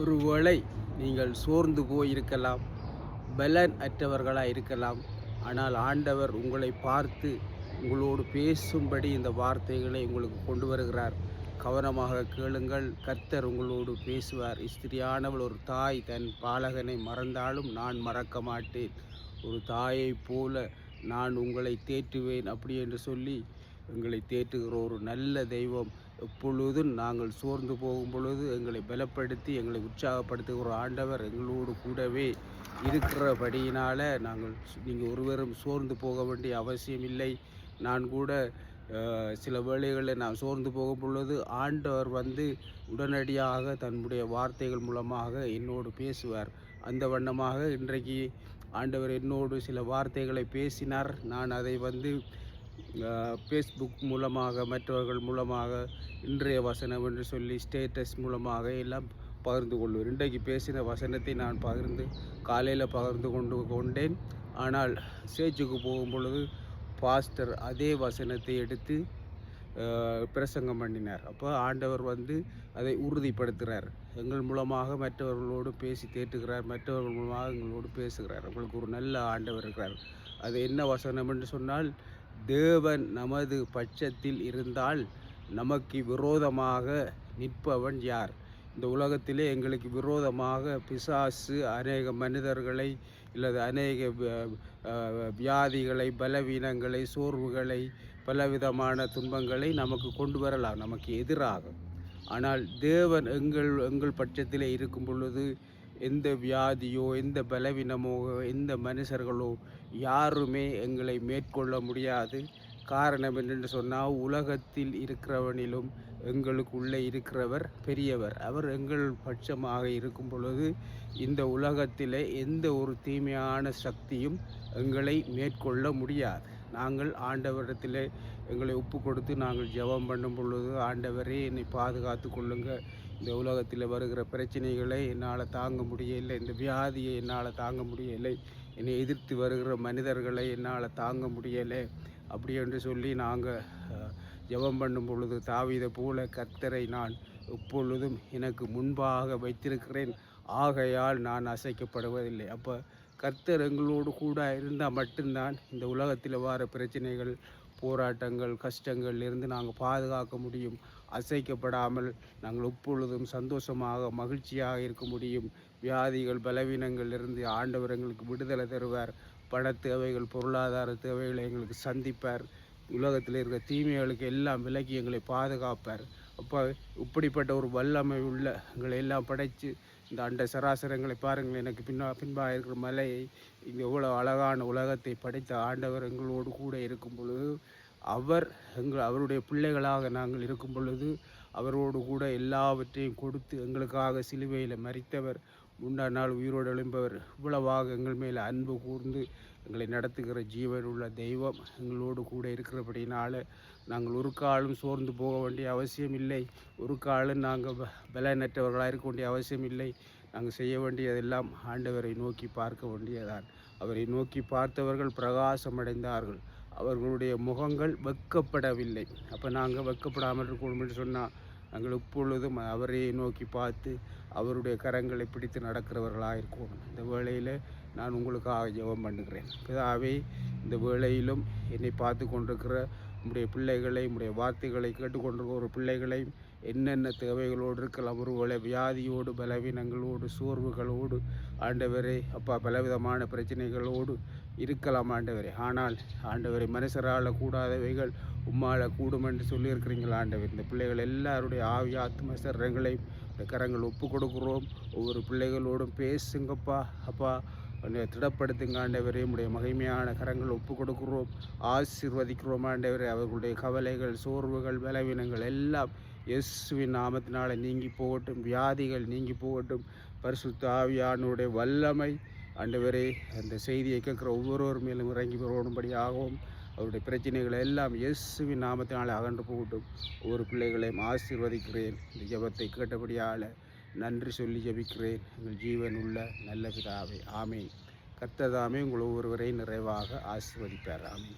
ஒருவேளை நீங்கள் சோர்ந்து போயிருக்கலாம், பலன் அற்றவர்களாக இருக்கலாம். ஆனால் ஆண்டவர் உங்களை பார்த்து உங்களோடு பேசும்படி இந்த வார்த்தைகளை உங்களுக்கு கொண்டு வருகிறார். கவனமாக கேளுங்கள். கர்த்தர் உங்களோடு பேசுவார். ஸ்திரியானவள் ஒரு தாய் தன் பாலகனை மறந்தாலும் நான் மறக்க மாட்டேன். ஒரு தாயைப் போல நான் உங்களை தேற்றுவேன் அப்படி என்று சொல்லி எங்களை தேற்றுகிற ஒரு நல்ல தெய்வம். எப்பொழுதும் நாங்கள் சோர்ந்து போகும் பொழுது எங்களை பலப்படுத்தி எங்களை உற்சாகப்படுத்துகிற ஆண்டவர் எங்களோடு கூடவே இருக்கிறபடியினால் நீங்கள் ஒருவரும் சோர்ந்து போக வேண்டிய அவசியம் இல்லை. நான் கூட சில வேளைகளில் நான் சோர்ந்து போகும் பொழுது ஆண்டவர் உடனடியாக தன்னுடைய வார்த்தைகள் மூலமாக என்னோடு பேசுவார். அந்த வண்ணமாக இன்றைக்கு ஆண்டவர் என்னோடு சில வார்த்தைகளை பேசினார். நான் அதை ஃபேஸ்புக் மூலமாக மற்றவர்கள் மூலமாக இன்றைய வசனம் என்று சொல்லி ஸ்டேட்டஸ் மூலமாக எல்லாம் பகிர்ந்து கொள்வேன். இன்றைக்கு பேசின வசனத்தை நான் காலையில் பகிர்ந்து கொண்டேன். ஆனால் சேர்ச்சுக்கு போகும் பொழுது பாஸ்டர் அதே வசனத்தை எடுத்து பிரசங்கம் பண்ணினார். அப்போ ஆண்டவர் அதை உறுதிப்படுத்துகிறார். எங்கள் மூலமாக மற்றவர்களோடு பேசி தேற்றுகிறார், மற்றவர்கள் மூலமாக எங்களோடு பேசுகிறார். உங்களுக்கு ஒரு நல்ல ஆண்டவர் இருக்கிறார். அது என்ன வசனம் என்று சொன்னால், தேவன் நமது பட்சத்தில் இருந்தால் நமக்கு விரோதமாக நிற்பவன் யார்? இந்த உலகத்திலே எங்களுக்கு விரோதமாக பிசாசு அநேக மனிதர்களை இல்லது அநேக வியாதிகளை, பலவீனங்களை, சோர்வுகளை, பலவிதமான துன்பங்களை நமக்கு கொண்டு வரலாம், நமக்கு எதிராக. ஆனால் தேவன் எங்கள் பட்சத்திலே இருக்கும் பொழுது எந்த வியாதியோ, எந்த பலவீனமோ, எந்த மனுஷர்களோ யாருமே எங்களை மேற்கொள்ள முடியாது. காரணம் என்னென்று சொன்னால், உலகத்தில் இருக்கிறவனிலும் எங்களுக்குள்ளே இருக்கிறவர் பெரியவர். அவர் எங்கள் பட்சமாக இருக்கும் பொழுது இந்த உலகத்தில் எந்த ஒரு தீமையான சக்தியும் எங்களை மேற்கொள்ள முடியாது. நாங்கள் ஆண்டவரிடத்தில் எங்களை ஒப்பு கொடுத்து நாங்கள் ஜெபம் பண்ணும் பொழுது, ஆண்டவரே என்னை பாதுகாத்து கொள்ளுங்க, இந்த உலகத்தில் வருகிற பிரச்சனைகளை என்னால் தாங்க முடியலை, இந்த வியாதியை என்னால் தாங்க முடியலை, என்னை எதிர்த்து வருகிற மனிதர்களை என்னால் தாங்க முடியலை அப்படி என்று சொல்லி நாங்கள் ஜெபம் பண்ணும் பொழுது, தாவீதை போல கர்த்தரை நான் எப்பொழுதும் எனக்கு முன்பாக வைத்திருக்கிறேன், ஆகையால் நான் அசைக்கப்படுவதில்லை. அப்போ கர்த்தர் எங்களோடு கூட இருந்தால் மட்டும்தான் இந்த உலகத்தில் வர பிரச்சனைகள், போராட்டங்கள், கஷ்டங்கள் இருந்து நாங்கள் பாதுகாக்க முடியும். அசைக்கப்படாமல் நாங்கள் எப்பொழுதும் சந்தோஷமாக மகிழ்ச்சியாக இருக்க முடியும். வியாதிகள், பலவீனங்கள் இருந்து ஆண்டவர் எங்களுக்கு விடுதலை தருவார். பண தேவைகள், பொருளாதார தேவைகளை எங்களுக்கு சந்திப்பார். உலகத்தில் இருக்கிற தீமைகளுக்கு எல்லாம் விலக்கி எங்களை பாதுகாப்பார். அப்போ இப்படிப்பட்ட ஒரு வல்லமை உள்ள எங்களை எல்லாம் படைத்து இந்த அண்ட சராசரங்களை பாருங்கள். எனக்கு பின்பாக இருக்கிற மலையை, இங்கே எவ்வளோ அழகான உலகத்தை படைத்த ஆண்டவர் எங்களோடு கூட இருக்கும் பொழுது, அவருடைய பிள்ளைகளாக நாங்கள் இருக்கும் பொழுது, அவரோடு கூட எல்லாவற்றையும் கொடுத்து எங்களுக்காக சிலுவையில் மரித்தவர், முன்னாள் நாள் உயிரோடு எழும்பவர், இவ்வளவாக எங்கள் மேலே அன்பு கூர்ந்து எங்களை நடத்துகிற ஜீவன் உள்ள தெய்வம் எங்களோடு கூட இருக்கிறபடினால நாங்கள் ஒரு காலம் சோர்ந்து போக வேண்டிய அவசியம் இல்லை. ஒரு காலம் நாங்கள் பலனற்றவர்களாக இருக்க வேண்டிய அவசியம் இல்லை. நாங்கள் செய்ய வேண்டியதெல்லாம் ஆண்டவரை நோக்கி பார்க்க வேண்டியதான். அவரை நோக்கி பார்த்தவர்கள் பிரகாசமடைந்தார்கள், அவர்களுடைய முகங்கள் வெட்கப்படவில்லை. அப்போ நாங்கள் வெட்கப்படாமல் இருக்கணும் என்று சொன்னால், நாங்கள் எப்பொழுதும் அவரையே நோக்கி பார்த்து அவருடைய கரங்களை பிடித்து நடக்கிறவர்களாக இருக்கணும். இந்த வேளையில் நான் உங்களுக்காக ஜெபம் பண்ணுகிறேன். பிதாவே, இந்த வேளையிலும் என்னை பார்த்து கொண்டிருக்கிற உம்முடைய பிள்ளைகளை, உம்முடைய வார்த்தைகளை கேட்டுக்கொண்டிருக்கிற ஒரு பிள்ளைகளை என்னென்ன தேவைகளோடு இருக்கலாம், ஒருவேளை வியாதியோடு, பலவீனங்களோடு, சோர்வுகளோடு ஆண்டவரே அப்பா பலவிதமான பிரச்சனைகளோடு இருக்கலாம் ஆண்டவரே. ஆனால் ஆண்டவரை மனுஷரால் கூடாதவைகள் உம்மால் கூடும் என்று சொல்லியிருக்கிறீங்களா ஆண்டவர். இந்த பிள்ளைகள் எல்லாருடைய ஆவி ஆத்ம சரங்களையும் இந்த கரங்கள் ஒப்பு கொடுக்குறோம். ஒவ்வொரு பிள்ளைகளோடும் பேசுங்கப்பா. அப்பா திடப்படுத்துங்க ஆண்டவரே. உடைய மகிமையான கரங்கள் ஒப்பு கொடுக்குறோம், ஆசீர்வதிக்கிறோம் ஆண்டவரே. அவர்களுடைய கவலைகள், சோர்வுகள், பலவீனங்கள் எல்லாம் இயேசுவின் நாமத்தினால நீங்கி போகட்டும். வியாதிகள் நீங்கி போகட்டும். பரிசுத்த ஆவியானுடைய வல்லமை ஆண்டவரே அந்த செய்தியை கேட்குற ஒவ்வொருவர் மேலும் இறங்கி வரும்படியாகவும் அவருடைய பிரச்சனைகளை எல்லாம் இயேசுவின் நாமத்தினால அகன்று போகட்டும். ஒவ்வொரு பிள்ளைகளையும் ஆசீர்வதிக்கிறேன். இந்த ஜெபத்தை கேட்டபடியால் நன்றி சொல்லி ஜெபிக்கிறேன். எங்கள் ஜீவன் உள்ள நல்ல பிதாவே, ஆமேன். கர்த்தர் தாமே உங்கள் ஒவ்வொருவரை நிறைவாக ஆசீர்வதிப்பார். ஆமேன்.